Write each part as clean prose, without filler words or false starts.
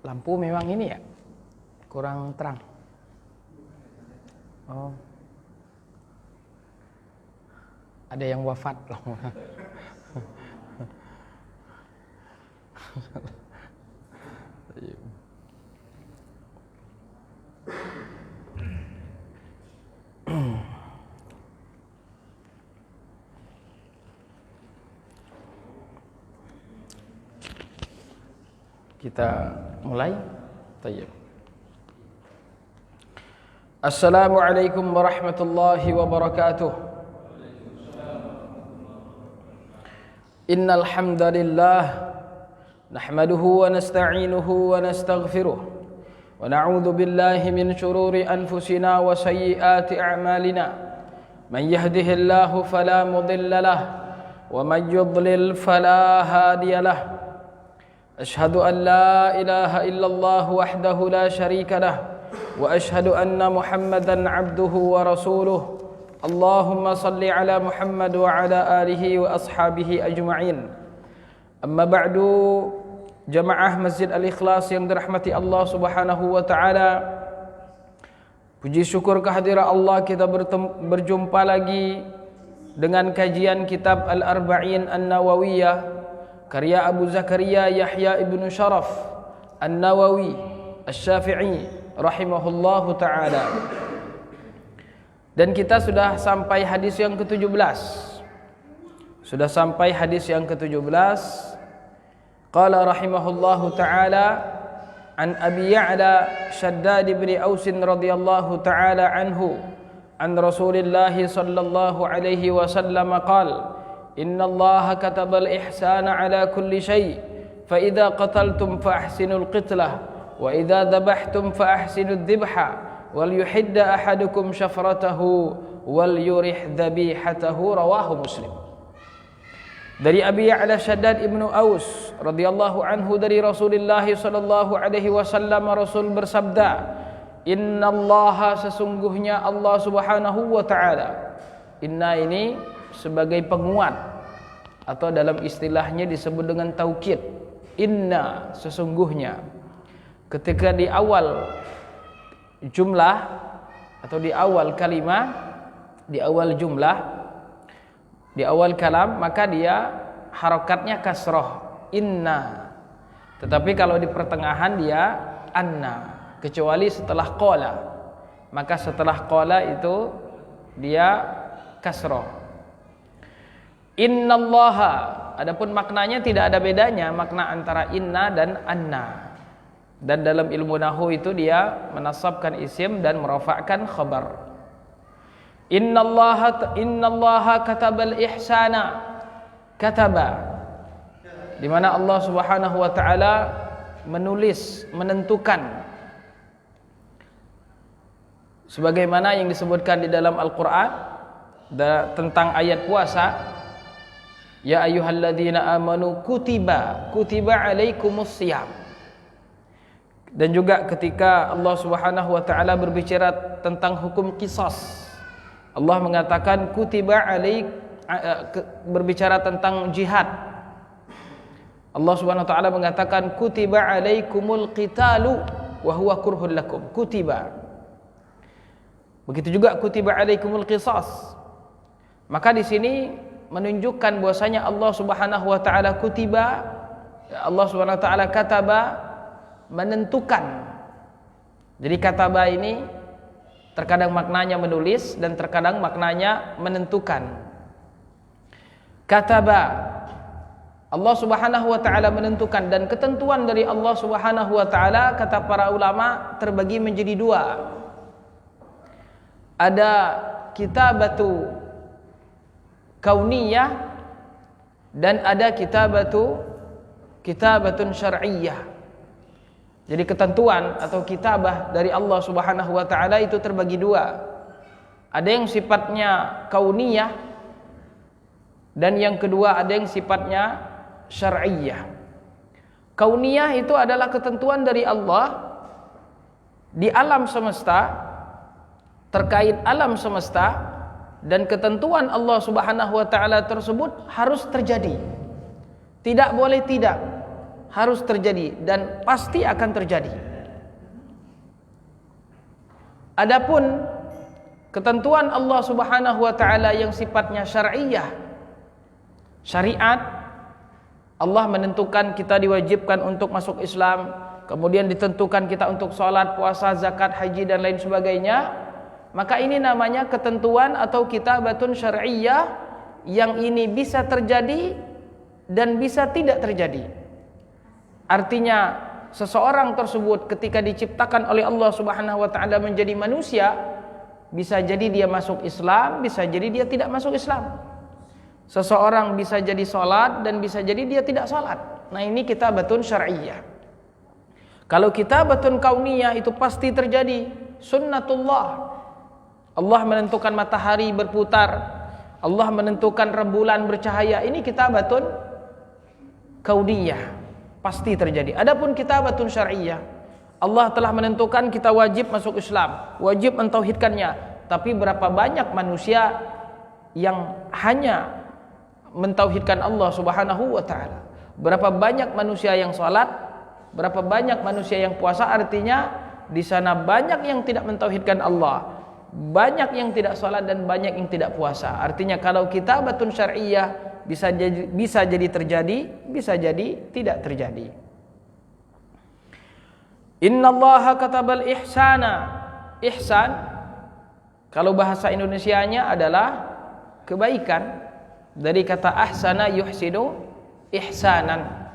Lampu memang ini ya kurang terang. Oh, ada yang wafat loh. Kita mulai. Tayyib. Assalamualaikum warahmatullahi wabarakatuh. Innal hamdalillah nahmaduhu wa nasta'inuhu wa nastaghfiruh wa na'udzu billahi min shururi anfusina wa sayyiati a'malina. Man yahdihillahu fala mudilla lahu wa man yudlil fala hadiya lahu. أشهد أن لا إله إلا الله وحده لا شريك له وأشهد أن محمدا عبده ورسوله اللهم صل على محمد وعلى آله وأصحابه أجمعين أما بعد jamaah Masjid Al-Ikhlas yang dirahmati Allah Subhanahu wa taala, puji syukur kehadirat Allah, kita berjumpa lagi dengan kajian kitab Al-Arba'in An-Nawawiyah karya Abu Zakaria Yahya ibn Sharaf An-Nawawi Asy-Syafi'i rahimahullahu ta'ala. Dan kita sudah sampai hadis yang ke-17. Sudah sampai hadis yang ke-17. Qala rahimahullahu ta'ala an Abi Ya'la Shaddad ibn Aus radhiyallahu ta'ala anhu an Rasulillah sallallahu alaihi wasallam qala إن الله كتب الإحسان على كل شيء فإذا قتلتم فأحسنوا القتلة وإذا ذبحتم فأحسنوا الذبحة وليحد أحدكم شفرته وليرح ذبيحته رواه مسلم. Dari Abi Ya'la Shaddad ibnu Aus radhiyallahu anhu dari Rasulullah sallallahu alaihi wasallam, Rasul bersabda, Innallaha, sesungguhnya Allah Subhanahu wa taala. Inna ini sebagai penguat atau dalam istilahnya disebut dengan taukid. Inna, sesungguhnya. Ketika di awal jumlah atau di awal kalimah, di awal jumlah, di awal kalam, maka dia harokatnya kasroh, inna. Tetapi kalau di pertengahan dia anna, kecuali setelah qala. Maka setelah qala itu dia kasroh. Innallaha, adapun maknanya tidak ada bedanya makna antara inna dan anna. Dan dalam ilmu nahwu itu dia menasabkan isim dan merafa'kan khabar. Innallaha katabal ihsana. Kataba, di mana Allah Subhanahu wa taala menulis, menentukan, sebagaimana yang disebutkan di dalam Al-Qur'an tentang ayat puasa. Ya ayyuhalladzina amanu kutiba alaikumus shiyam. Dan juga ketika Allah Subhanahu wa taala berbicara tentang hukum qisas, Allah mengatakan berbicara tentang jihad. Allah Subhanahu wa taala mengatakan kutiba alaikumul qitalu wa huwa kurhul lakum. Kutiba. Begitu juga kutiba alaikumul qisas. Maka di sini menunjukkan bahwasanya Allah Subhanahu wa taala kutiba, Allah Subhanahu wa taala kataba, menentukan. Jadi kataba ini terkadang maknanya menulis dan terkadang maknanya menentukan. Kataba, Allah Subhanahu wa taala menentukan, dan ketentuan dari Allah Subhanahu wa taala kata para ulama terbagi menjadi dua. Ada kitabatu kauniyah dan ada kitabatun syar'iyyah. Jadi ketentuan atau kitabah dari Allah Subhanahu wa taala itu terbagi dua. Ada yang sifatnya kauniyah dan yang kedua ada yang sifatnya syar'iyyah. Kauniyah itu adalah ketentuan dari Allah di alam semesta, terkait alam semesta, dan ketentuan Allah Subhanahu wa taala tersebut harus terjadi. Tidak boleh tidak. harus terjadi dan pasti akan terjadi. Adapun ketentuan Allah Subhanahu wa taala yang sifatnya syar'iyah, syariat, Allah menentukan kita diwajibkan untuk masuk Islam, kemudian ditentukan kita untuk sholat, puasa, zakat, haji dan lain sebagainya, maka ini namanya ketentuan atau kitabatun syar'iyah yang ini bisa terjadi dan bisa tidak terjadi. Artinya seseorang tersebut ketika diciptakan oleh Allah Subhanahu wa taala menjadi manusia, bisa jadi dia masuk Islam, bisa jadi dia tidak masuk Islam. Seseorang bisa jadi sholat dan bisa jadi dia tidak sholat. Nah ini kitabatun syar'iyah. Kalau kitabatun kauniyah itu pasti terjadi, sunnatullah. Allah menentukan matahari berputar, Allah menentukan rembulan bercahaya, ini kitabatun kauniyah, pasti terjadi. Adapun kitabatun syar'iyah, Allah telah menentukan kita wajib masuk Islam, wajib mentauhidkannya. Tapi berapa banyak manusia yang hanya mentauhidkan Allah Subhanahu wa taala? Berapa banyak manusia yang salat? Berapa banyak manusia yang puasa? Artinya di sana banyak yang tidak mentauhidkan Allah, banyak yang tidak salat dan banyak yang tidak puasa. Artinya kalau kitabatun syar'iyah bisa jadi terjadi, bisa jadi tidak terjadi. Innallaha katabal ihsana. Ihsan kalau bahasa Indonesianya adalah kebaikan, dari kata ahsana yuhsinu ihsanan,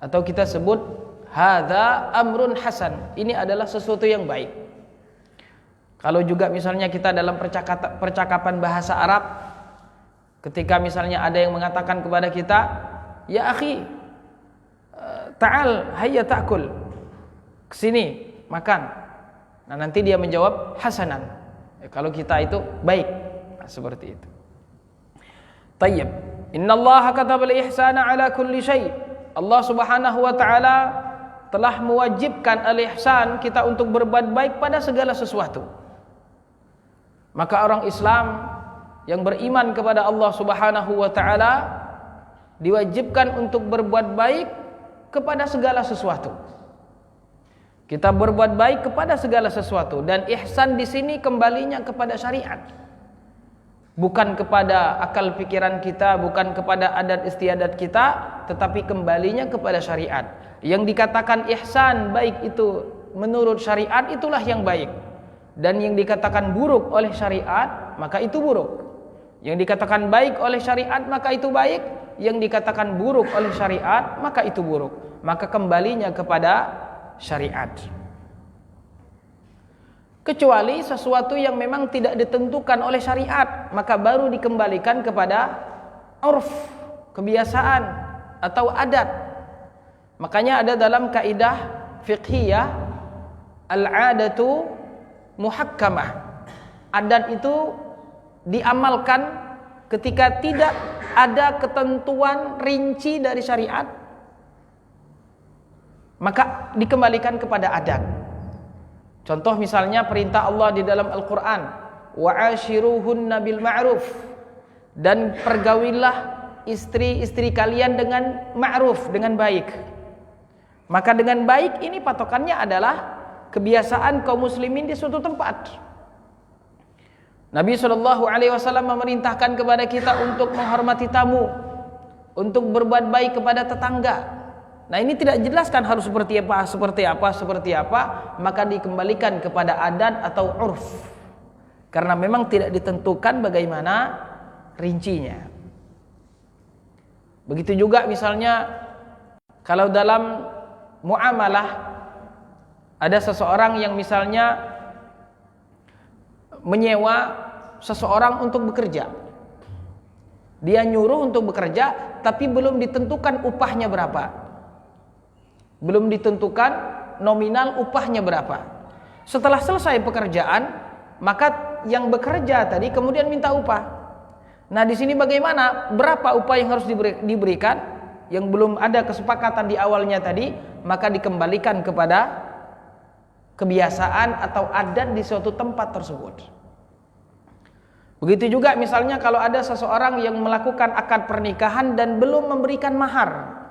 atau kita sebut hadza amrun hasan, ini adalah sesuatu yang baik. Kalau juga misalnya kita dalam percakapan bahasa Arab, ketika misalnya ada yang mengatakan kepada kita, ya akhi, ta'al hayya ta'kul, kesini makan. Nah nanti dia menjawab hasanan, kalau kita itu baik. Nah, seperti itu. Tayyib. Innallaha katabal ihsana ala kulli syai'. Allah Subhanahu wa taala telah mewajibkan al-ihsan, kita untuk berbuat baik pada segala sesuatu. Maka orang Islam yang beriman kepada Allah Subhanahu wa taala diwajibkan untuk berbuat baik kepada segala sesuatu. Kita berbuat baik kepada segala sesuatu, dan ihsan di sini kembalinya kepada syariat. Bukan kepada akal pikiran kita, bukan kepada adat istiadat kita, tetapi kembalinya kepada syariat. Yang dikatakan ihsan baik itu menurut syariat, itulah yang baik. Dan yang dikatakan buruk oleh syariat, maka itu buruk. Yang dikatakan baik oleh syariat, maka itu baik. Yang dikatakan buruk oleh syariat, maka itu buruk. Maka kembalinya kepada syariat. Kecuali sesuatu yang memang tidak ditentukan oleh syariat, maka baru dikembalikan kepada urf, kebiasaan atau adat. Makanya ada dalam kaidah fiqhiyah, al-'adatu muhakkamah. Adat itu diamalkan ketika tidak ada ketentuan rinci dari syariat, maka dikembalikan kepada adat. Contoh misalnya perintah Allah di dalam Al-Quran, wa'ashiruhunna bil ma'ruf, dan pergaulilah istri-istri kalian dengan ma'ruf, dengan baik. Maka dengan baik ini patokannya adalah kebiasaan kaum muslimin di suatu tempat. Nabi SAW memerintahkan kepada kita untuk menghormati tamu, untuk berbuat baik kepada tetangga. Nah ini tidak jelaskan harus seperti apa, maka dikembalikan kepada adat atau urf, karena memang tidak ditentukan bagaimana rincinya. Begitu juga misalnya kalau dalam muamalah ada seseorang yang misalnya menyewa seseorang untuk bekerja. Dia nyuruh untuk bekerja, tapi belum ditentukan upahnya berapa. Belum ditentukan nominal upahnya berapa. Setelah selesai pekerjaan, maka yang bekerja tadi kemudian minta upah. Nah di sini bagaimana? Berapa upah yang harus diberikan? Yang belum ada kesepakatan di awalnya tadi, maka dikembalikan kepada kebiasaan atau adat di suatu tempat tersebut. Begitu juga misalnya kalau ada seseorang yang melakukan akad pernikahan dan belum memberikan mahar.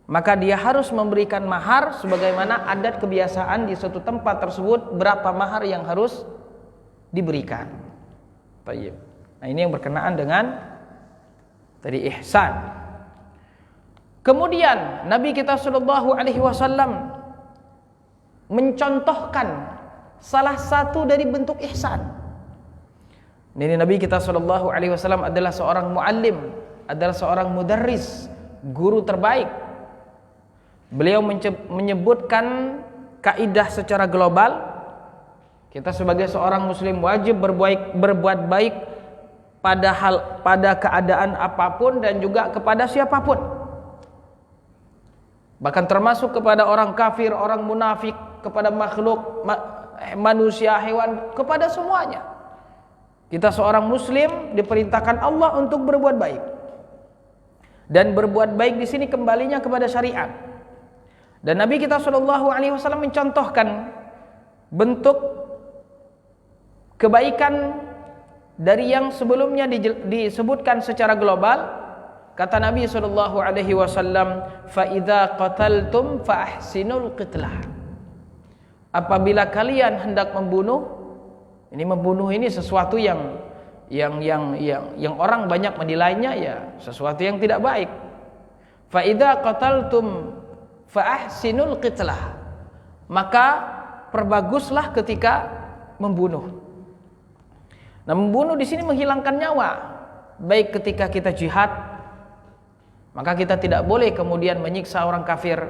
maka dia harus memberikan mahar sebagaimana adat kebiasaan di suatu tempat tersebut, berapa mahar yang harus diberikan. Baik. Nah, ini yang berkenaan dengan tadi ihsan. Kemudian Nabi kita sallallahu alaihi wasallam mencontohkan salah satu dari bentuk ihsan. Ini Nabi kita sallallahu alaihi wasallam adalah seorang muallim, adalah seorang mudarris, guru terbaik. Beliau menyebutkan kaidah secara global. Kita sebagai seorang muslim wajib berbuat baik pada keadaan apapun dan juga kepada siapapun. Bahkan termasuk kepada orang kafir, orang munafik, kepada makhluk, manusia, hewan, kepada semuanya. Kita seorang muslim diperintahkan Allah untuk berbuat baik. Dan berbuat baik di sini kembalinya kepada syariat. Dan Nabi kita sallallahu alaihi wasallam mencontohkan bentuk kebaikan dari yang sebelumnya disebutkan secara global. Kata Nabi sallallahu alaihi wasallam, "Fa idza qataltum fa ahsinul qitlah." Apabila kalian hendak membunuh, ini sesuatu yang orang banyak menilainya ya sesuatu yang tidak baik. Fa idza qataltum fa ahsinul qitlah. Maka perbaguslah ketika membunuh. Nah, membunuh di sini menghilangkan nyawa, baik ketika kita jihad, maka kita tidak boleh kemudian menyiksa orang kafir.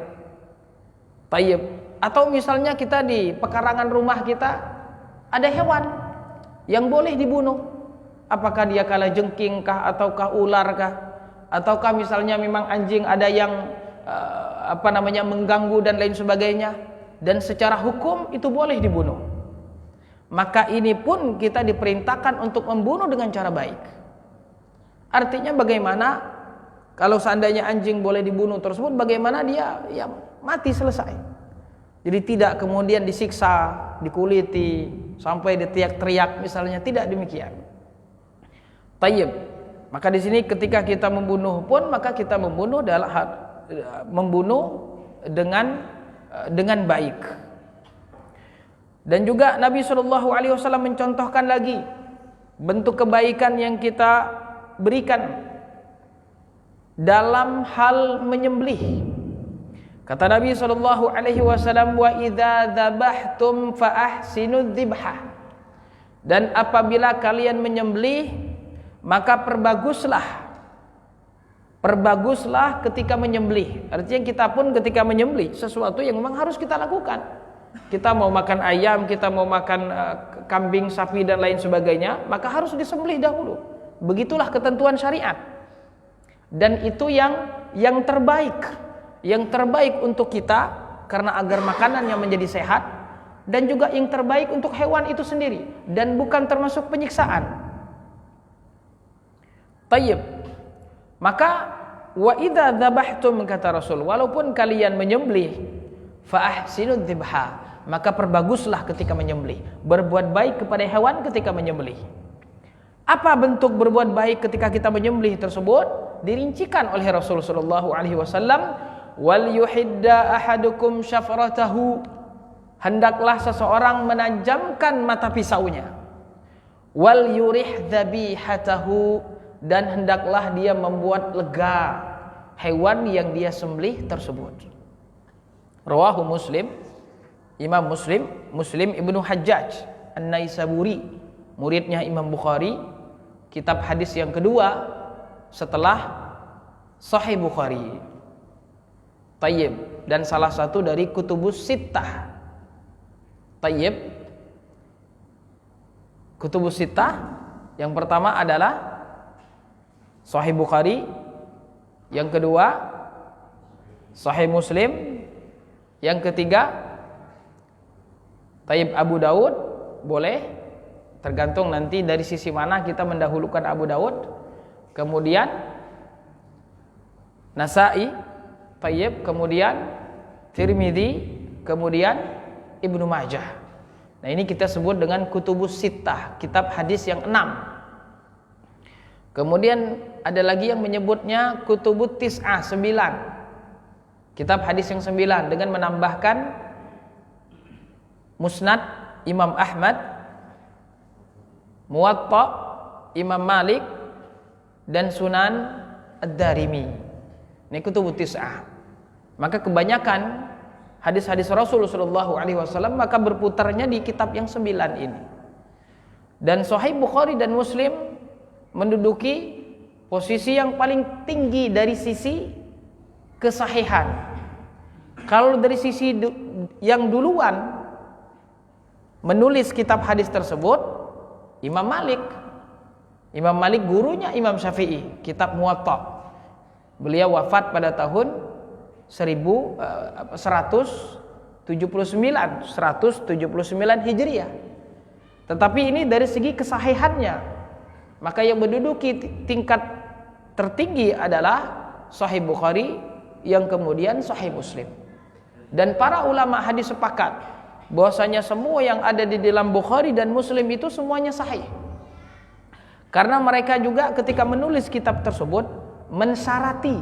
Tayyib. Atau misalnya kita di pekarangan rumah kita ada hewan yang boleh dibunuh. Apakah dia kalajengking kah ataukah ular kah? Ataukah misalnya memang anjing ada yang mengganggu dan lain sebagainya, dan secara hukum itu boleh dibunuh. Maka ini pun kita diperintahkan untuk membunuh dengan cara baik. Artinya bagaimana kalau seandainya anjing boleh dibunuh tersebut, bagaimana dia ya mati selesai. Jadi tidak kemudian disiksa, dikuliti, sampai diteriak-teriak misalnya, tidak demikian. Tayyib. Maka di sini ketika kita membunuh pun, maka kita membunuh dengan baik. Dan juga Nabi SAW mencontohkan lagi bentuk kebaikan yang kita berikan dalam hal menyembelih. Kata Nabi SAW, "Wa idza dzabhtum fa ahsinud dzibha." Dan apabila kalian menyembelih, maka perbaguslah ketika menyembelih. Artinya kita pun ketika menyembelih sesuatu yang memang harus kita lakukan. Kita mau makan ayam, kita mau makan kambing, sapi dan lain sebagainya, maka harus disembelih dahulu. Begitulah ketentuan syariat. Dan itu yang terbaik untuk kita, karena agar makanannya menjadi sehat, dan juga yang terbaik untuk hewan itu sendiri, dan bukan termasuk penyiksaan. Tayyib. Maka wa idza dzabhtum, kata Rasul, walaupun kalian menyembelih, fa ahsinud dzibha, maka perbaguslah ketika menyembelih. Berbuat baik kepada hewan ketika menyembelih. Apa bentuk berbuat baik ketika kita menyembelih tersebut? Dirincikan oleh Rasul sallallahu alaihi wasallam, wal yuhidda ahadukum syafratahu, hendaklah seseorang menajamkan mata pisaunya, wal yurih dzabihatahu, dan hendaklah dia membuat lega hewan yang dia sembelih tersebut. Rawahu Muslim, Imam Muslim Ibnu Hajjaj An-Naisaburi, muridnya Imam Bukhari, kitab hadis yang kedua setelah Sahih Bukhari. Tayyib. Dan salah satu dari kutubus sittah. Tayyib. Kutubus sittah yang pertama adalah Sahih Bukhari, yang kedua Sahih Muslim, yang ketiga Tayyib Abu Daud, boleh tergantung nanti dari sisi mana kita mendahulukan Abu Daud. Kemudian Nasa'i, Tayyib, kemudian Tirmidzi, kemudian Ibnu Majah. Nah, ini kita sebut dengan kutubus sittah, kitab hadis yang 6. Kemudian ada lagi yang menyebutnya kutubut tis'ah, 9. Kitab hadis yang 9 dengan menambahkan Musnad Imam Ahmad, Muwatta Imam Malik, dan Sunan Ad-Darimi. Ini kutubut tis'ah. Maka kebanyakan hadis-hadis Rasulullah SAW maka berputarnya di kitab yang 9 ini. Dan Sahih Bukhari dan Muslim menduduki posisi yang paling tinggi dari sisi kesahihan. Kalau dari sisi yang duluan menulis kitab hadis tersebut Imam Malik. Imam Malik gurunya Imam Syafi'i, kitab Muwatta. Beliau wafat pada tahun 179 Hijriah. Tetapi ini dari segi kesahihannya, maka yang menduduki tingkat tertinggi adalah Sahih Bukhari, yang kemudian Sahih Muslim. Dan para ulama hadis sepakat bahwasanya semua yang ada di dalam Bukhari dan Muslim itu semuanya sahih. Karena mereka juga ketika menulis kitab tersebut mensyarati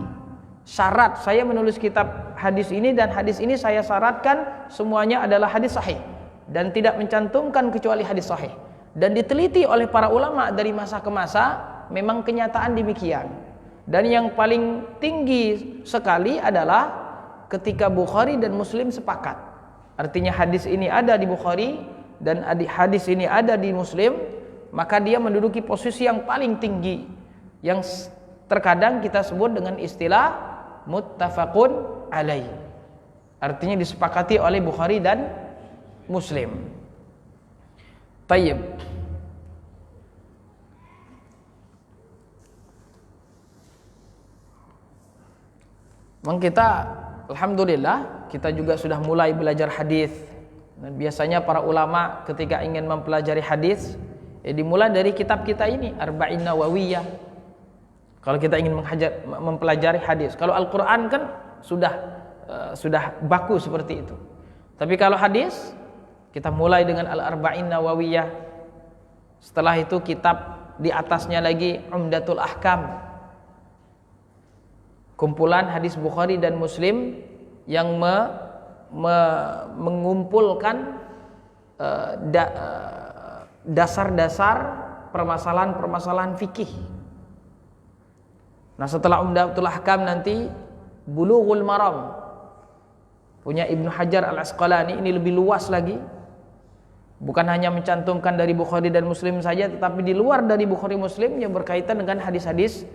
syarat, saya menulis kitab hadis ini dan hadis ini saya syaratkan semuanya adalah hadis sahih dan tidak mencantumkan kecuali hadis sahih. Dan diteliti oleh para ulama dari masa ke masa, memang kenyataan demikian. Dan yang paling tinggi sekali adalah ketika Bukhari dan Muslim sepakat. Artinya hadis ini ada di Bukhari dan hadis ini ada di Muslim, maka dia menduduki posisi yang paling tinggi, yang terkadang kita sebut dengan istilah muttafaqun alaih. Artinya disepakati oleh Bukhari dan Muslim. Tayyib. Memang kita alhamdulillah kita juga sudah mulai belajar hadis. Dan biasanya para ulama ketika ingin mempelajari hadis dimulai dari kitab kita ini Arba'in Nawawiyah. Kalau kita ingin mempelajari hadis, kalau Al-Qur'an kan sudah baku seperti itu. Tapi kalau hadis kita mulai dengan Al-Arba'in Nawawiyah. Setelah itu kitab di atasnya lagi Umdatul Ahkam. Kumpulan hadis Bukhari dan Muslim yang mengumpulkan dasar-dasar permasalahan-permasalahan fikih. Nah, setelah Umdatul Ahkam nanti Bulughul Maram punya Ibnu Hajar Al-Asqalani, ini lebih luas lagi. Bukan hanya mencantumkan dari Bukhari dan Muslim saja, tetapi di luar dari Bukhari Muslim yang berkaitan dengan hadis-hadis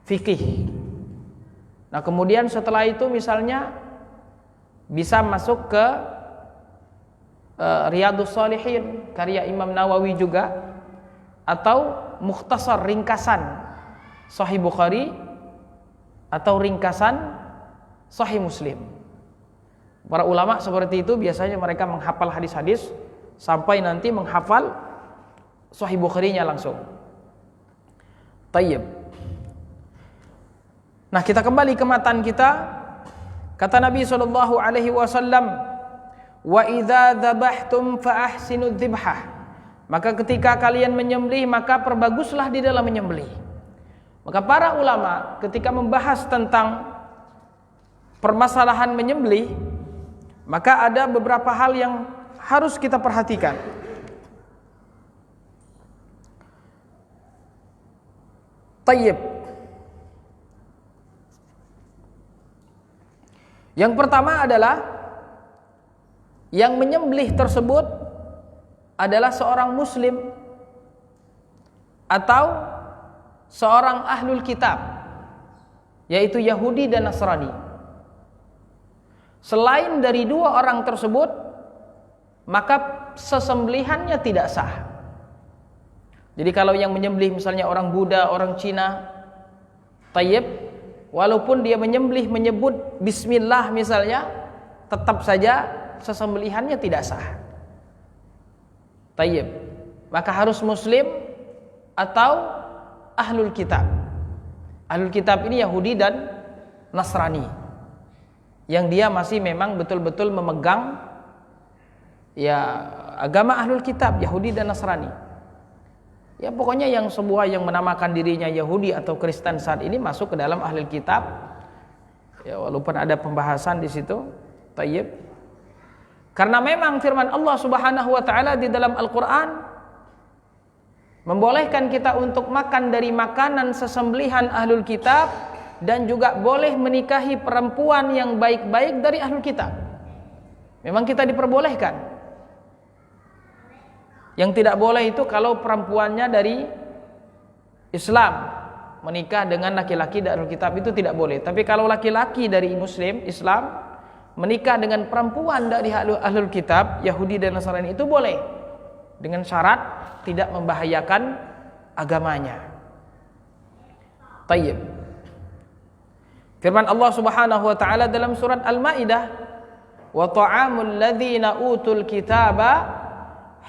fikih. Nah, kemudian setelah itu misalnya bisa masuk ke Riyadhus Shalihin karya Imam Nawawi juga, atau mukhtasar ringkasan Sahih Bukhari atau ringkasan Sahih Muslim. Para ulama seperti itu biasanya mereka menghafal hadis-hadis sampai nanti menghafal Sahih Bukhari-nya langsung. Tayyib. Nah, kita kembali ke matan kita. Kata Nabi SAW, wa idza dzabhtum fa ahsinu dzibhah. Maka ketika kalian menyembelih, maka perbaguslah di dalam menyembelih. Maka para ulama ketika membahas tentang permasalahan menyembelih, maka ada beberapa hal yang harus kita perhatikan. Tayyib. Yang pertama adalah yang menyembelih tersebut adalah seorang muslim atau seorang ahlul kitab, yaitu Yahudi dan Nasrani. Selain dari dua orang tersebut, maka sesembelihannya tidak sah. Jadi kalau yang menyembelih misalnya orang Buddha, orang Cina, tayyib, walaupun dia menyembelih menyebut bismillah misalnya, tetap saja sesembelihannya tidak sah. Tayyib. Maka harus muslim atau ahlul kitab. Ahlul kitab ini Yahudi dan Nasrani, yang dia masih memang betul-betul memegang ya agama ahlul kitab, Yahudi dan Nasrani. Ya pokoknya yang semua yang menamakan dirinya Yahudi atau Kristen saat ini masuk ke dalam ahlul kitab. Ya, walaupun ada pembahasan di situ. Tayyib. Karena memang firman Allah Subhanahu wa taala di dalam Al-Qur'an membolehkan kita untuk makan dari makanan sesembelihan ahlul kitab dan juga boleh menikahi perempuan yang baik-baik dari ahlul kitab. Memang kita diperbolehkan. Yang tidak boleh itu kalau perempuannya dari Islam menikah dengan laki-laki dari ahlul kitab, itu tidak boleh. Tapi kalau laki-laki dari Muslim Islam menikah dengan perempuan dari ahlul kitab Yahudi dan Nasrani, itu boleh, dengan syarat tidak membahayakan agamanya. Tayyib. Firman Allah Subhanahu wa taala dalam surat Al-Maidah, wa ta'amul ladzina utul kitaba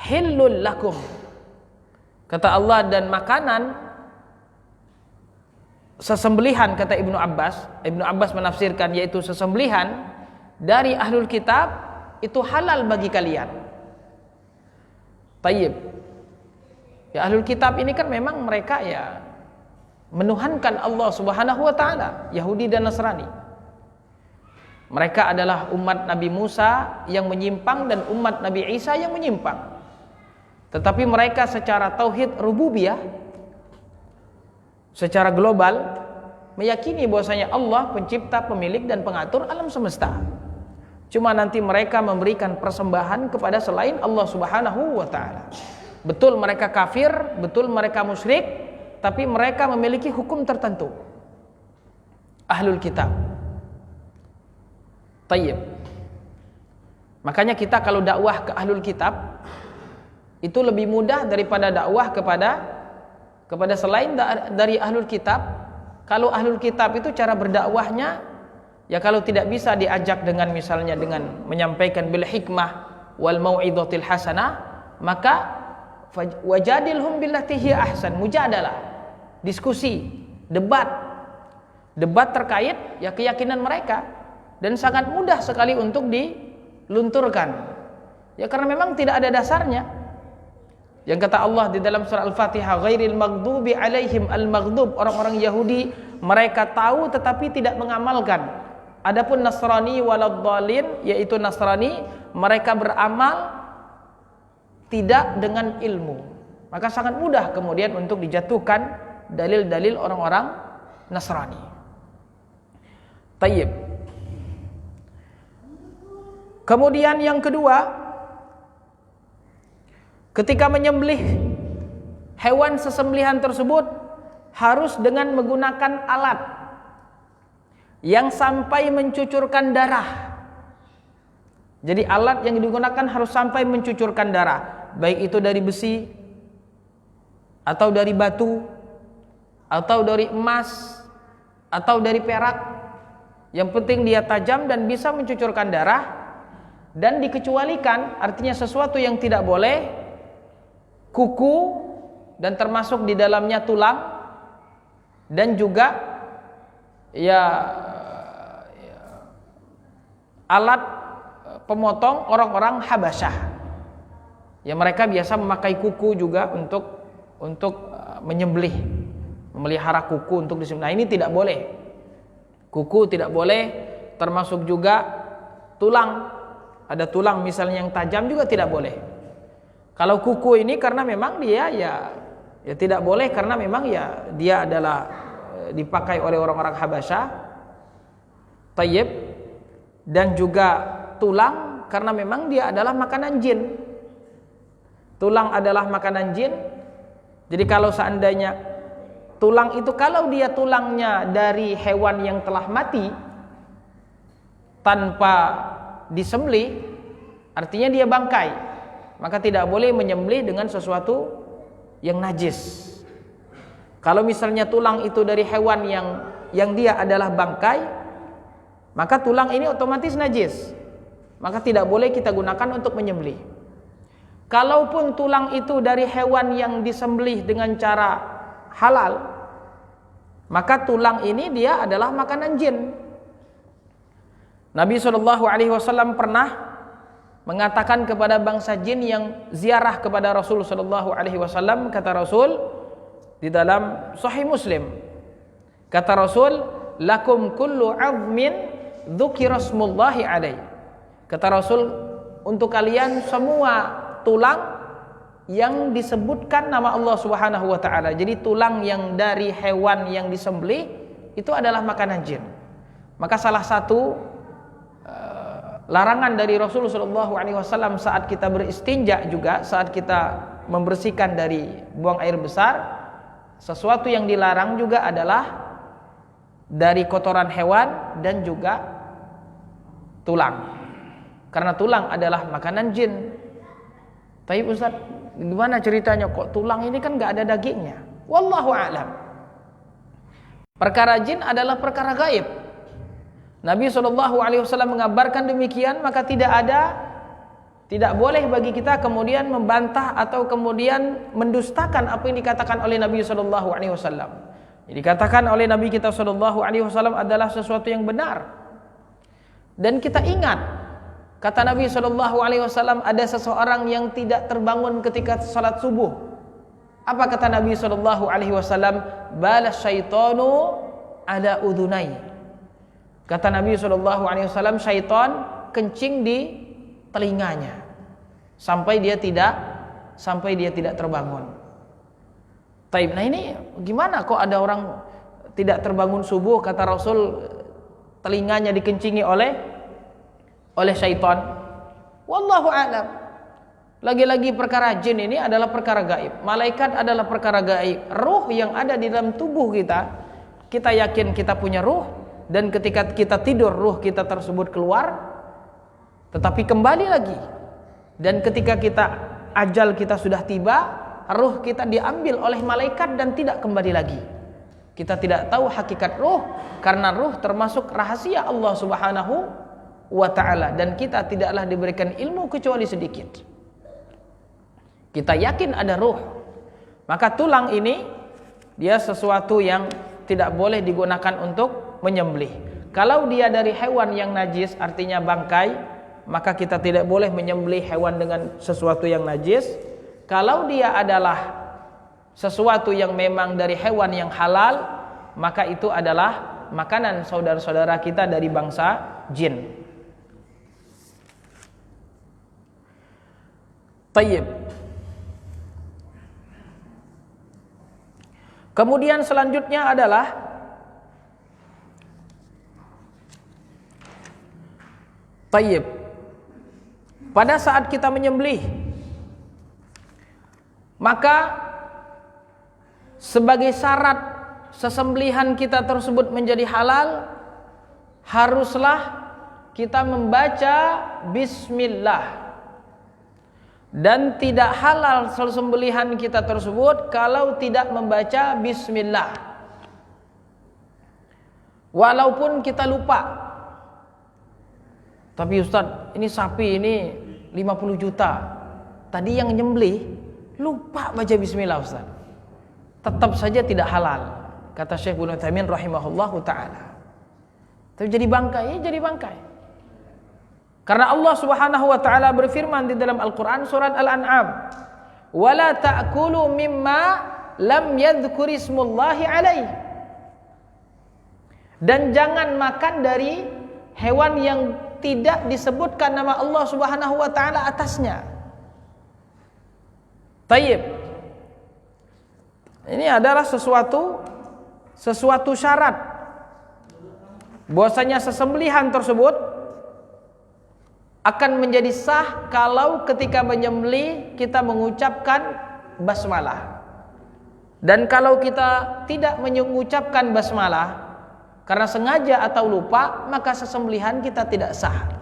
hillul lakum. Kata Allah, dan makanan sesembelihan, kata Ibnu Abbas menafsirkan, yaitu sesembelihan dari ahlul kitab itu halal bagi kalian. Tayyib. Ya, ahlul kitab ini kan memang mereka ya menuhankan Allah Subhanahu wa taala, Yahudi dan Nasrani. Mereka adalah umat Nabi Musa yang menyimpang dan umat Nabi Isa yang menyimpang. Tetapi mereka secara tauhid rububiyah, secara global meyakini bahwasanya Allah pencipta, pemilik dan pengatur alam semesta. Cuma nanti mereka memberikan persembahan kepada selain Allah Subhanahu wa taala. Betul mereka kafir, betul mereka musyrik, tapi mereka memiliki hukum tertentu. Ahlul kitab. Tayyib. Makanya kita kalau dakwah ke ahlul kitab itu lebih mudah daripada dakwah kepada selain dari ahlul kitab. Kalau ahlul kitab itu cara berdakwahnya, ya kalau tidak bisa diajak dengan misalnya dengan menyampaikan bil hikmah wal mau'izatil hasanah, maka wajadilhum billati hiya ahsan, mujadalah, diskusi, debat terkait ya keyakinan mereka, dan sangat mudah sekali untuk dilunturkan. Ya karena memang tidak ada dasarnya. Yang kata Allah di dalam surah Al-Fatihah, ghairil maghdubi alaihim, al-maghdub, orang-orang Yahudi mereka tahu tetapi tidak mengamalkan. Adapun Nasrani waladhdallin, yaitu Nasrani, mereka beramal tidak dengan ilmu. Maka sangat mudah kemudian untuk dijatuhkan dalil-dalil orang-orang Nasrani. Tayyib. Kemudian yang kedua, ketika menyembelih hewan sesembelihan tersebut harus dengan menggunakan alat yang sampai mencucurkan darah. Jadi alat yang digunakan harus sampai mencucurkan darah, baik itu dari besi atau dari batu atau dari emas atau dari perak. Yang penting dia tajam dan bisa mencucurkan darah, dan dikecualikan, artinya sesuatu yang tidak boleh, kuku dan termasuk di dalamnya tulang, dan juga alat pemotong orang-orang Habasyah. Ya mereka biasa memakai kuku juga untuk menyembelih, memelihara kuku untuk disembelih. Nah ini tidak boleh. Kuku tidak boleh, termasuk juga tulang. Ada tulang misalnya yang tajam juga tidak boleh. Kalau kuku ini karena memang dia ya tidak boleh, karena memang ya dia adalah dipakai oleh orang-orang Habasyah. Tayyib. Dan juga tulang karena memang dia adalah makanan jin. Tulang adalah makanan jin. Jadi kalau seandainya tulang itu, kalau dia tulangnya dari hewan yang telah mati tanpa disembelih, artinya dia bangkai, maka tidak boleh menyembelih dengan sesuatu yang najis. Kalau misalnya tulang itu dari hewan yang dia adalah bangkai, maka tulang ini otomatis najis, maka tidak boleh kita gunakan untuk menyembelih. Kalaupun tulang itu dari hewan yang disembelih dengan cara halal, maka tulang ini dia adalah makanan jin. Nabi SAW pernah mengatakan kepada bangsa jin yang ziarah kepada Rasul SAW, kata Rasul di dalam Sahih Muslim, kata Rasul, lakum kullu 'azmin dzukira smullahi alaihi. Kata Rasul, untuk kalian semua tulang yang disebutkan nama Allah Subhanahu wa taala. Jadi tulang yang dari hewan yang disembelih itu adalah makanan jin. Maka salah satu larangan dari Rasulullah SAW saat kita beristinja juga, saat kita membersihkan dari buang air besar, sesuatu yang dilarang juga adalah dari kotoran hewan dan juga tulang. Karena tulang adalah makanan jin. Tapi Ustaz, gimana ceritanya kok tulang ini kan gak ada dagingnya? Wallahu a'lam. Perkara jin adalah perkara gaib. Nabi SAW mengabarkan demikian, maka tidak boleh bagi kita kemudian membantah atau kemudian mendustakan apa yang dikatakan oleh Nabi SAW. Yang dikatakan oleh Nabi kita SAW adalah sesuatu yang benar. Dan kita ingat, kata Nabi SAW, ada seseorang yang tidak terbangun ketika salat subuh. Apa kata Nabi SAW? Balas syaitanu ala udhunai. Kata Nabi SAW, syaitan kencing di telinganya sampai dia tidak terbangun. Taib. Nah ini gimana kok ada orang tidak terbangun subuh, kata Rasul telinganya dikencingi oleh syaitan. Wallahu a'lam. Lagi-lagi perkara jin ini adalah perkara gaib. Malaikat adalah perkara gaib. Ruh yang ada di dalam tubuh kita yakin kita punya ruh, dan ketika kita tidur ruh kita tersebut keluar, tetapi kembali lagi. Dan ketika ajal kita sudah tiba, ruh kita diambil oleh malaikat dan tidak kembali lagi. Kita tidak tahu hakikat ruh, karena ruh termasuk rahasia Allah Subhanahu wa ta'ala, dan kita tidaklah diberikan ilmu kecuali sedikit. Kita yakin ada ruh. Maka tulang ini dia sesuatu yang tidak boleh digunakan untuk menyembelih. Kalau dia dari hewan yang najis, artinya bangkai, maka kita tidak boleh menyembelih hewan dengan sesuatu yang najis. Kalau dia adalah sesuatu yang memang dari hewan yang halal, maka itu adalah makanan saudara-saudara kita dari bangsa jin. Tayyib. Kemudian selanjutnya adalah tayyib. Pada saat kita menyembelih, maka sebagai syarat sesembelihan kita tersebut menjadi halal, haruslah kita membaca bismillah. Dan tidak halal sesembelihan kita tersebut kalau tidak membaca bismillah. Walaupun kita lupa. Tapi Ustaz, ini sapi ini 50 juta. Tadi yang nyembelih lupa baca bismillah Ustaz. Tetap saja tidak halal. Kata Syekh Ibnu Utsaimin rahimahullahu taala. Tapi jadi bangkai. Karena Allah Subhanahu wa taala berfirman di dalam Al-Qur'an surat Al-An'am, "Wala ta'kulu mimma lam yadhkurismullahi alaihi." Dan jangan makan dari hewan yang tidak disebutkan nama Allah Subhanahu wa taala atasnya. Tayyib. Ini adalah sesuatu syarat bahwasanya sesembelihan tersebut akan menjadi sah kalau ketika menyembelih kita mengucapkan basmalah. Dan kalau kita tidak mengucapkan basmalah karena sengaja atau lupa, maka sesembelihan kita tidak sah.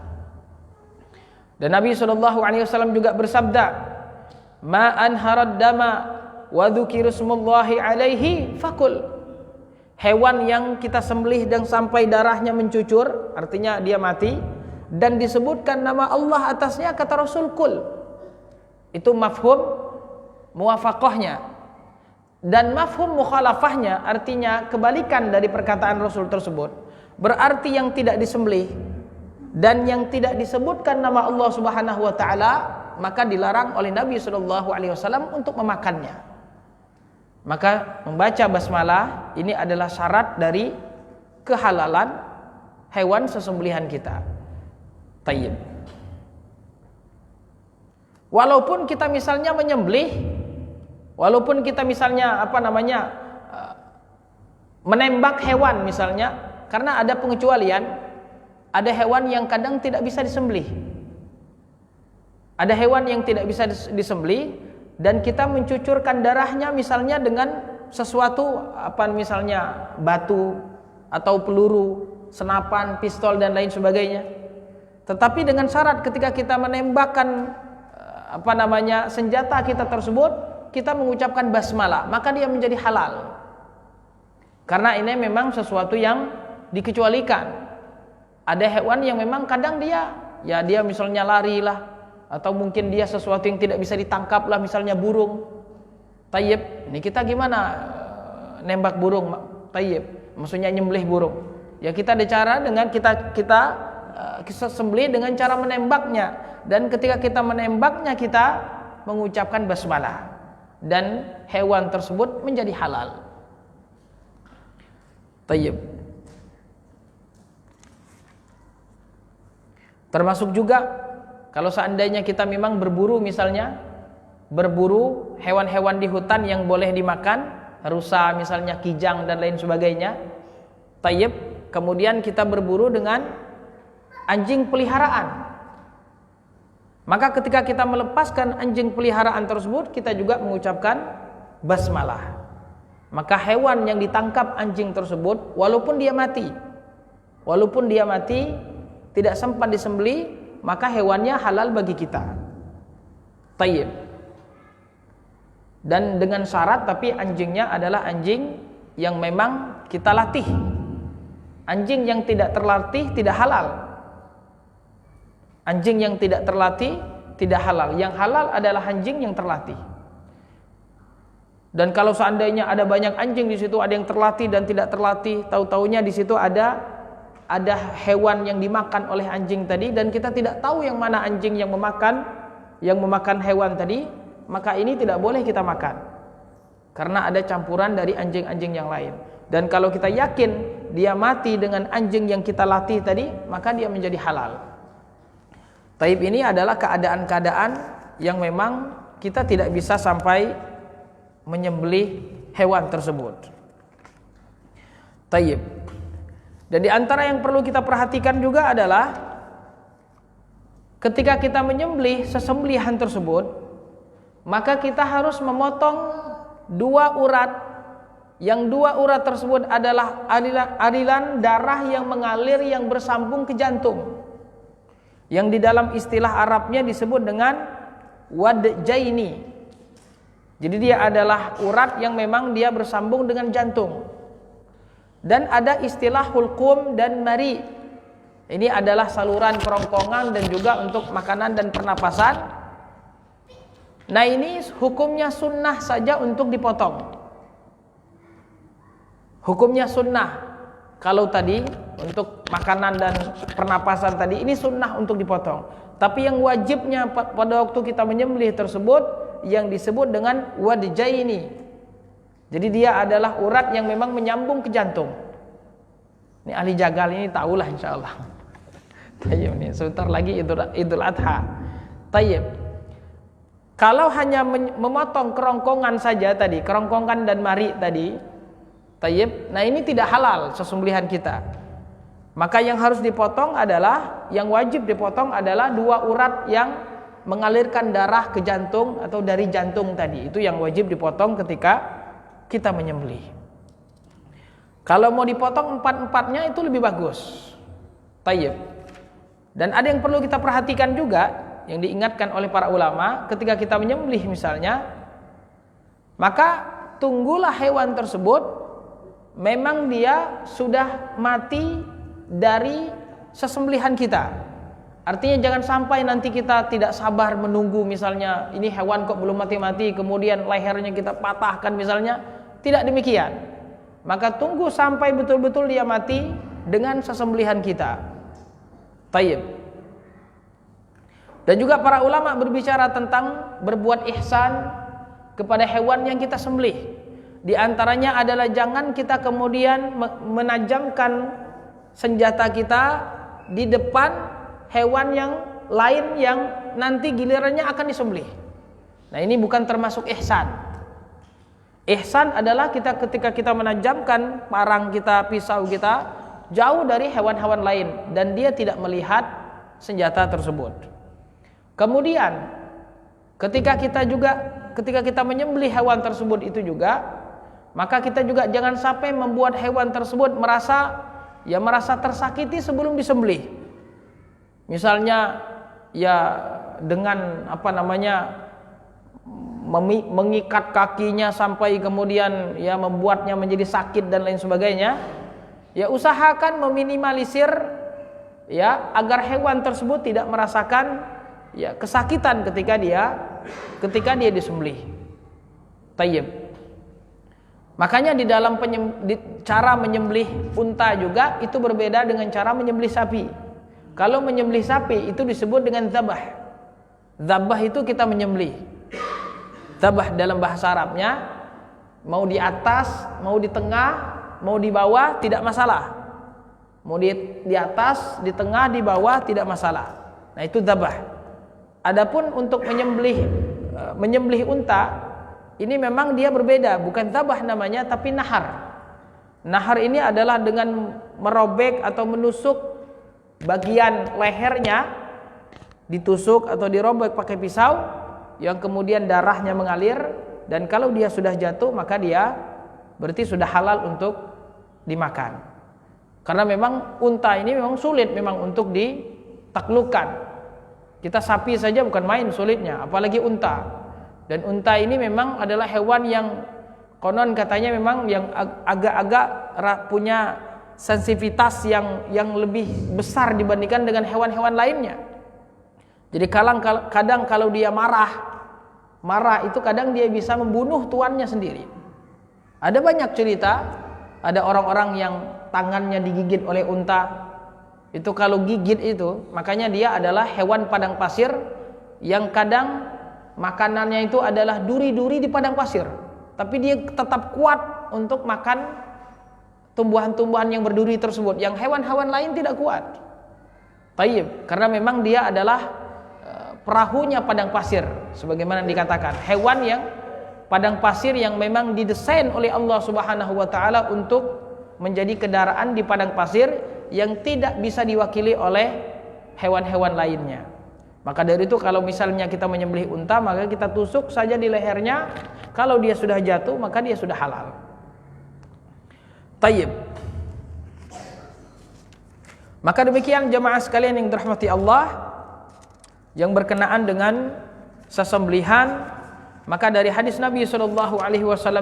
Dan Nabi SAW juga bersabda, "Ma anharad dama wa dzukirusmullahi alaihi fakul." Hewan yang kita sembelih dan sampai darahnya mencucur, artinya dia mati, dan disebutkan nama Allah atasnya, kata Rasul, kul. Itu mafhum muwafaqahnya. Dan mafhum mukhalafahnya, artinya kebalikan dari perkataan Rasul tersebut. Berarti yang tidak disembelih dan yang tidak disebutkan nama Allah Subhanahu wa taala, maka dilarang oleh Nabi SAW untuk memakannya. Maka membaca basmalah ini adalah syarat dari kehalalan hewan sesembelihan kita. Tayyib. Walaupun kita misalnya menyembelih, walaupun kita misalnya menembak hewan misalnya, karena ada pengecualian, ada hewan yang kadang tidak bisa disembelih. Ada hewan yang tidak bisa disembelih dan kita mencucurkan darahnya misalnya dengan sesuatu misalnya batu atau peluru, senapan, pistol dan lain sebagainya. Tetapi dengan syarat ketika kita menembakkan senjata kita tersebut, kita mengucapkan basmalah, maka dia menjadi halal. Karena ini memang sesuatu yang dikecualikan. Ada hewan yang memang kadang dia misalnya lari lah, atau mungkin dia sesuatu yang tidak bisa ditangkap lah, misalnya burung. Tayyib, ini kita gimana nembak burung? Tayyib, maksudnya nyembelih burung. Ya kita ada cara dengan kita sembelih dengan cara menembaknya. Dan ketika kita menembaknya, kita mengucapkan basmalah, dan hewan tersebut menjadi halal. Tayyib. Termasuk juga kalau seandainya kita memang berburu, misalnya berburu hewan-hewan di hutan yang boleh dimakan, rusa misalnya, kijang dan lain sebagainya. Tayyib. Kemudian kita berburu dengan anjing peliharaan. Maka ketika kita melepaskan anjing peliharaan tersebut, kita juga mengucapkan basmalah. Maka hewan yang ditangkap anjing tersebut, walaupun dia mati, tidak sempat disembelih, maka hewannya halal bagi kita. Tayyib. Dan dengan syarat, tapi anjingnya adalah anjing yang memang kita latih. Anjing yang tidak terlatih tidak halal. Anjing yang tidak terlatih tidak halal. Yang halal adalah anjing yang terlatih. Dan kalau seandainya ada banyak anjing di situ, ada yang terlatih dan tidak terlatih, tahu-taunya di situ ada hewan yang dimakan oleh anjing tadi, dan kita tidak tahu yang mana anjing yang memakan hewan tadi, maka ini tidak boleh kita makan. Karena ada campuran dari anjing-anjing yang lain. Dan kalau kita yakin dia mati dengan anjing yang kita latih tadi, maka dia menjadi halal. Taib, ini adalah keadaan-keadaan yang memang kita tidak bisa sampai menyembelih hewan tersebut. Taib. Dan di antara yang perlu kita perhatikan juga adalah ketika kita menyembelih sesembelihan tersebut, maka kita harus memotong 2 urat. Yang 2 urat tersebut adalah aliran darah yang mengalir, yang bersambung ke jantung, yang di dalam istilah Arabnya disebut dengan wadjaini. Jadi dia adalah urat yang memang dia bersambung dengan jantung. Dan ada istilah hulqum dan mari. Ini adalah saluran kerongkongan dan juga untuk makanan dan pernapasan. Nah, ini hukumnya sunnah saja untuk dipotong. Hukumnya sunnah. Kalau tadi untuk makanan dan pernapasan tadi, ini sunnah untuk dipotong. Tapi yang wajibnya pada waktu kita menyembelih tersebut yang disebut dengan wadjaini. Jadi dia adalah urat yang memang menyambung ke jantung. Ini ahli jagal ini tahulah insyaallah. Tayyib, ini sebentar lagi Idul Adha. Tayyib. Kalau hanya memotong kerongkongan saja tadi, kerongkongan dan mari tadi, tayyib, nah ini tidak halal sesembelihan kita. Maka yang harus dipotong adalah, yang wajib dipotong adalah 2 urat yang mengalirkan darah ke jantung atau dari jantung tadi. Itu yang wajib dipotong ketika kita menyembelih. Kalau mau dipotong 4-4-nya itu lebih bagus. Tayyib. Dan ada yang perlu kita perhatikan juga, yang diingatkan oleh para ulama, ketika kita menyembelih misalnya, maka tunggulah hewan tersebut memang dia sudah mati dari sesembelihan kita. Artinya jangan sampai nanti kita tidak sabar menunggu, misalnya ini hewan kok belum mati-mati, kemudian lehernya kita patahkan misalnya. Tidak demikian. Maka tunggu sampai betul-betul dia mati dengan sesembelihan kita. Tayyib. Dan juga para ulama berbicara tentang berbuat ihsan kepada hewan yang kita sembelih. Di antaranya adalah jangan kita kemudian menajamkan senjata kita di depan hewan yang lain yang nanti gilirannya akan disembelih. Nah, ini bukan termasuk ihsan. Ihsan adalah ketika kita menajamkan parang kita, pisau kita jauh dari hewan-hewan lain dan dia tidak melihat senjata tersebut. Kemudian ketika kita menyembelih hewan tersebut itu juga, maka kita juga jangan sampai membuat hewan tersebut merasa tersakiti sebelum disembelih. Misalnya dengan mengikat kakinya sampai kemudian membuatnya menjadi sakit dan lain sebagainya. Usahakan meminimalisir agar hewan tersebut tidak merasakan kesakitan ketika dia disembelih. Tayyib. Makanya di dalam cara menyembelih unta juga itu berbeda dengan cara menyembelih sapi. Kalau menyembelih sapi itu disebut dengan zabah. Zabah itu kita menyembelih. Zabah dalam bahasa Arabnya mau di atas, mau di tengah, mau di bawah tidak masalah. Mau di atas, di tengah, di bawah tidak masalah. Nah, itu zabah. Adapun untuk menyembelih unta, ini memang dia berbeda, bukan zabah namanya tapi nahar. Nahar ini adalah dengan merobek atau menusuk bagian lehernya, ditusuk atau dirobek pakai pisau yang kemudian darahnya mengalir, dan kalau dia sudah jatuh maka dia berarti sudah halal untuk dimakan. Karena memang unta ini memang sulit memang untuk ditaklukkan. Kita sapi saja bukan main sulitnya, apalagi unta. Dan unta ini memang adalah hewan yang konon katanya memang yang agak-agak punya sensitivitas yang lebih besar dibandingkan dengan hewan-hewan lainnya. Jadi kadang kalau dia marah itu kadang dia bisa membunuh tuannya sendiri. Ada banyak cerita, ada orang-orang yang tangannya digigit oleh unta. Itu kalau gigit itu, makanya dia adalah hewan padang pasir yang kadang makanannya itu adalah duri-duri di padang pasir. Tapi dia tetap kuat untuk makan tumbuhan-tumbuhan yang berduri tersebut, yang hewan-hewan lain tidak kuat. Tayyib, karena memang dia adalah perahunya padang pasir, sebagaimana dikatakan hewan yang padang pasir yang memang didesain oleh Allah Subhanahu wa taala untuk menjadi kendaraan di padang pasir yang tidak bisa diwakili oleh hewan-hewan lainnya. Maka dari itu kalau misalnya kita menyembelih unta, maka kita tusuk saja di lehernya. Kalau dia sudah jatuh maka dia sudah halal. Tayyib. Maka demikian jemaah sekalian yang dirahmati Allah, yang berkenaan dengan sesembelihan, maka dari hadis Nabi SAW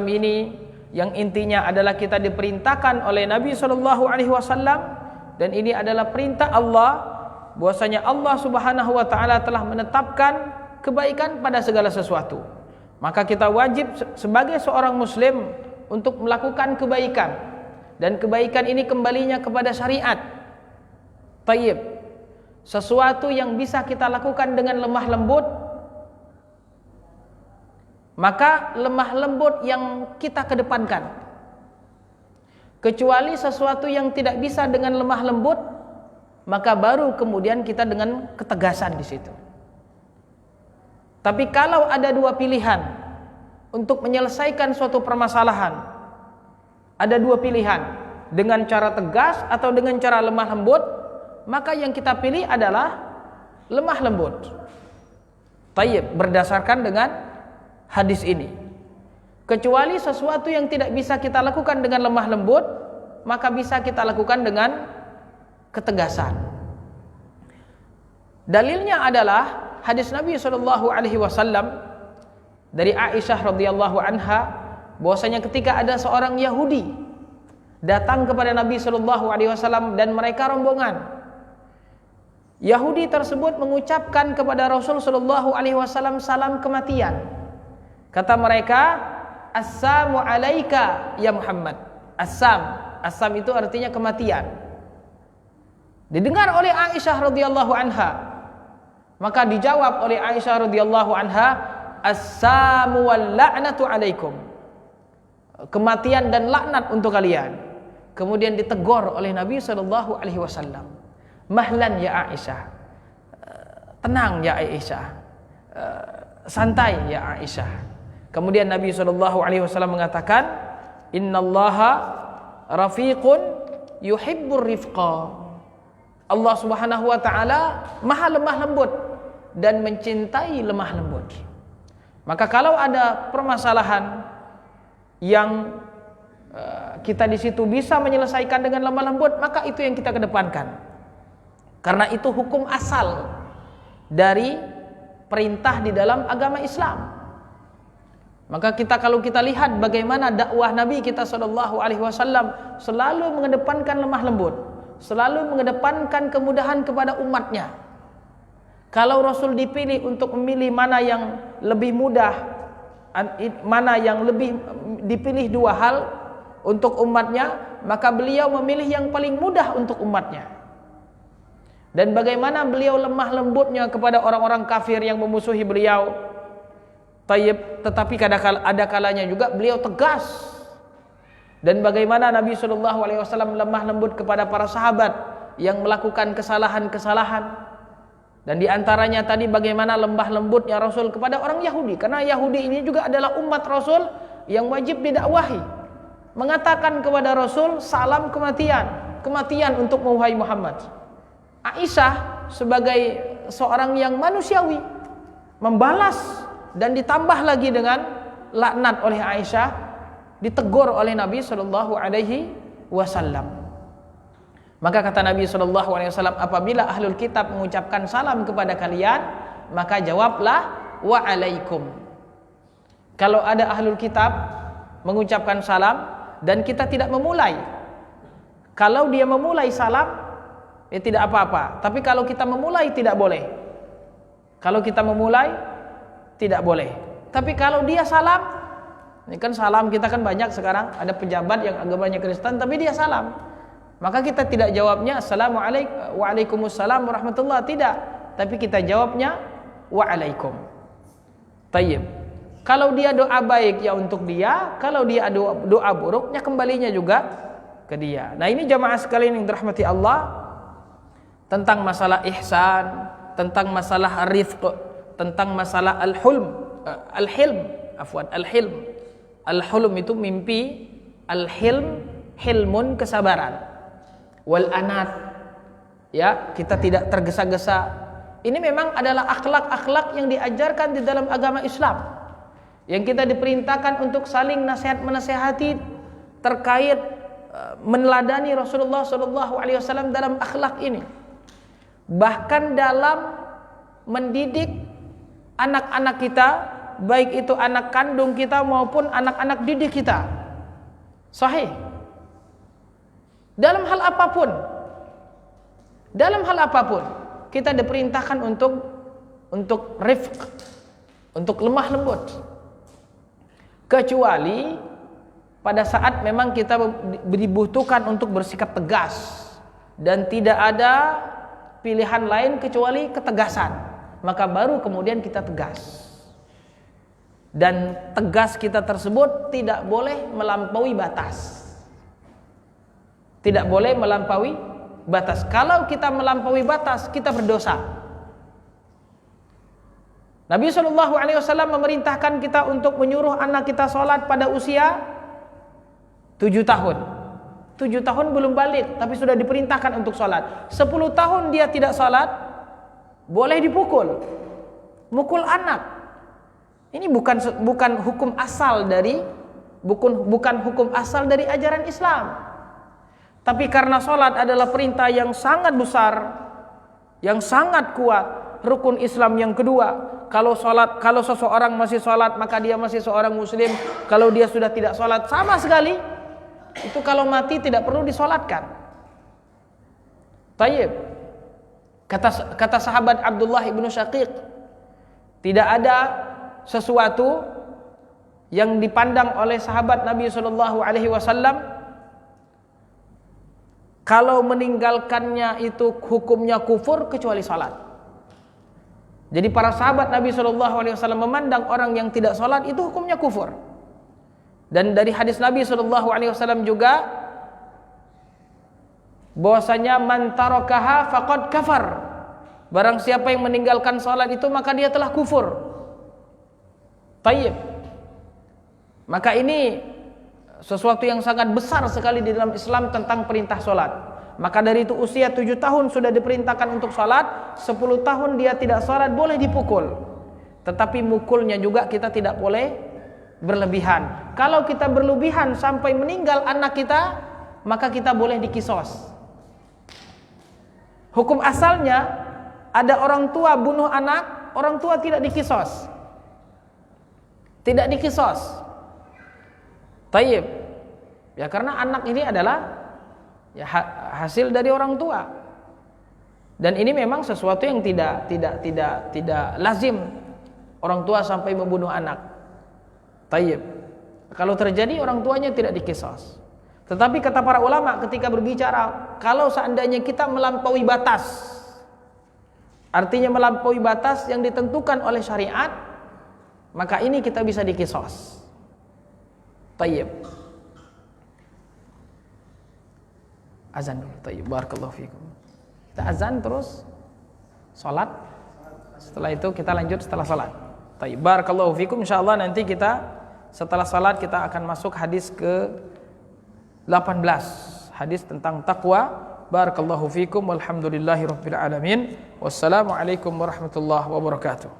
ini yang intinya adalah kita diperintahkan oleh Nabi SAW, dan ini adalah perintah Allah, bahwasanya Allah Subhanahu wa taala telah menetapkan kebaikan pada segala sesuatu. Maka kita wajib sebagai seorang muslim untuk melakukan kebaikan, dan kebaikan ini kembalinya kepada syariat. Tayyib. Sesuatu yang bisa kita lakukan dengan lemah lembut, maka lemah lembut yang kita kedepankan. Kecuali sesuatu yang tidak bisa dengan lemah lembut, maka baru kemudian kita dengan ketegasan di situ. Tapi kalau ada dua pilihan untuk menyelesaikan suatu permasalahan, ada dua pilihan, dengan cara tegas atau dengan cara lemah lembut, maka yang kita pilih adalah lemah lembut. Tayyib, berdasarkan dengan hadis ini. Kecuali sesuatu yang tidak bisa kita lakukan dengan lemah lembut, maka bisa kita lakukan dengan ketegasan. Dalilnya adalah hadis Nabi SAW dari Aisyah radhiyallahu anha, bahwasanya ketika ada seorang Yahudi datang kepada Nabi SAW dan mereka rombongan. Yahudi tersebut mengucapkan kepada Rasul SAW salam kematian. Kata mereka, "Assalamu alaika ya Muhammad." Assam itu artinya kematian. Didengar oleh Aisyah radhiyallahu anha, maka dijawab oleh Aisyah radhiyallahu anha, "Assamu wal la'natu alaikum." kematian dan laknat untuk kalian. Kemudian ditegur oleh Nabi sallallahu alaihi wasallam. Mahlan ya Aisyah. Tenang ya Aisyah. Santai ya Aisyah. Kemudian Nabi sallallahu alaihi wasallam mengatakan, "Innallaha rafiqun yuhibbur rifqa." Allah Subhanahu wa taala Maha lemah lembut dan mencintai lemah lembut. Maka kalau ada permasalahan yang kita di situ bisa menyelesaikan dengan lemah lembut, maka itu yang kita kedepankan. Karena itu hukum asal dari perintah di dalam agama Islam. Maka kalau kita lihat bagaimana dakwah Nabi kita sallallahu alaihi wasallam selalu mengedepankan lemah lembut, selalu mengedepankan kemudahan kepada umatnya. Kalau Rasul dipilih untuk memilih mana yang lebih mudah, mana yang lebih dipilih dua hal untuk umatnya, maka beliau memilih yang paling mudah untuk umatnya. Dan bagaimana beliau lemah lembutnya kepada orang-orang kafir yang memusuhi beliau. Tetapi ada kalanya juga beliau tegas. Dan bagaimana Nabi SAW lemah lembut kepada para sahabat yang melakukan kesalahan-kesalahan. Dan diantaranya tadi bagaimana lemah lembutnya Rasul kepada orang Yahudi. Karena Yahudi ini juga adalah umat Rasul yang wajib didakwahi. Mengatakan kepada Rasul, salam kematian. Kematian untuk wahai Muhammad. Aisyah sebagai seorang yang manusiawi membalas dan ditambah lagi dengan laknat oleh Aisyah, ditegur oleh Nabi sallallahu alaihi wasallam. Maka kata Nabi sallallahu alaihi wasallam, apabila ahlul kitab mengucapkan salam kepada kalian, maka jawablah wa alaikum. Kalau ada ahlul kitab mengucapkan salam dan kita tidak memulai, kalau dia memulai salam, ya tidak apa-apa. Tapi kalau kita memulai tidak boleh. Kalau kita memulai tidak boleh. Tapi kalau dia salam, ini kan salam kita kan banyak sekarang, ada pejabat yang agamanya Kristen tapi dia salam. Maka kita tidak jawabnya assalamualaikum waalaikumsalam warahmatullah, tidak. Tapi kita jawabnya waalaikum. Tayyib. Kalau dia doa baik ya untuk dia, kalau dia doa buruknya kembalinya juga ke dia. Nah, ini jamaah sekalian yang dirahmati Allah, tentang masalah ihsan, tentang masalah rifq, tentang masalah al-hilm. Al-hilm itu mimpi, al-hilm, hilmun kesabaran. Wal anat, ya, kita tidak tergesa-gesa. Ini memang adalah akhlak-akhlak yang diajarkan di dalam agama Islam. Yang kita diperintahkan untuk saling nasihat menasihati terkait meneladani Rasulullah SAW dalam akhlak ini. Bahkan dalam mendidik anak-anak kita, baik itu anak kandung kita maupun anak-anak didik kita. Sahih. Dalam hal apapun kita diperintahkan untuk rifq, untuk lemah lembut. Kecuali pada saat memang kita dibutuhkan untuk bersikap tegas dan tidak ada pilihan lain kecuali ketegasan, maka baru kemudian kita tegas. Dan tegas kita tersebut tidak boleh melampaui batas. Tidak boleh melampaui batas. Kalau kita melampaui batas, kita berdosa. Nabi SAW memerintahkan kita untuk menyuruh anak kita sholat pada usia 7 tahun. 7 tahun belum balik, tapi sudah diperintahkan untuk sholat. 10 tahun dia tidak sholat, boleh dipukul. Mukul anak. Ini bukan hukum asal dari hukum asal dari ajaran Islam. Tapi karena sholat adalah perintah yang sangat besar, yang sangat kuat, rukun Islam yang kedua. Kalau seseorang masih sholat, maka dia masih seorang muslim. Kalau dia sudah tidak sholat sama sekali, itu kalau mati tidak perlu disolatkan. Tayyib. Kata sahabat Abdullah ibnu Syaqiq, tidak ada sesuatu yang dipandang oleh sahabat Nabi SAW kalau meninggalkannya itu hukumnya kufur kecuali salat. Jadi para sahabat Nabi SAW memandang orang yang tidak salat itu hukumnya kufur. Dan dari hadis Nabi SAW juga bahwasanya man tarakaha faqad kafar. Barang siapa yang meninggalkan salat itu maka dia telah kufur. Tayyib. Maka ini sesuatu yang sangat besar sekali di dalam Islam tentang perintah salat. Maka dari itu usia 7 tahun sudah diperintahkan untuk salat, 10 tahun dia tidak salat boleh dipukul. Tetapi mukulnya juga kita tidak boleh berlebihan. Kalau kita berlebihan sampai meninggal anak kita, maka kita boleh dikisos. Hukum asalnya ada orang tua bunuh anak, orang tua tidak dikisos. Tidak dikisos. Tayyib. Ya karena anak ini adalah ya hasil dari orang tua. Dan ini memang sesuatu yang tidak lazim orang tua sampai membunuh anak. Tayyib. Kalau terjadi orang tuanya tidak dikisos. Tetapi kata para ulama ketika berbicara, kalau seandainya kita melampaui batas, artinya melampaui batas yang ditentukan oleh syariat, maka ini kita bisa dikisos. Tayyib. Azan dulu. Tayyib. Barakallahu fikum. Kita azan terus salat. Setelah itu kita lanjut setelah salat. Tayyib. Barakallahu fikum. Insyaallah nanti kita setelah salat kita akan masuk hadis ke 18, hadis tentang takwa. Barakallahu fikum walhamdulillahirabbil alamin. Wassalamualaikum warahmatullahi wabarakatuh.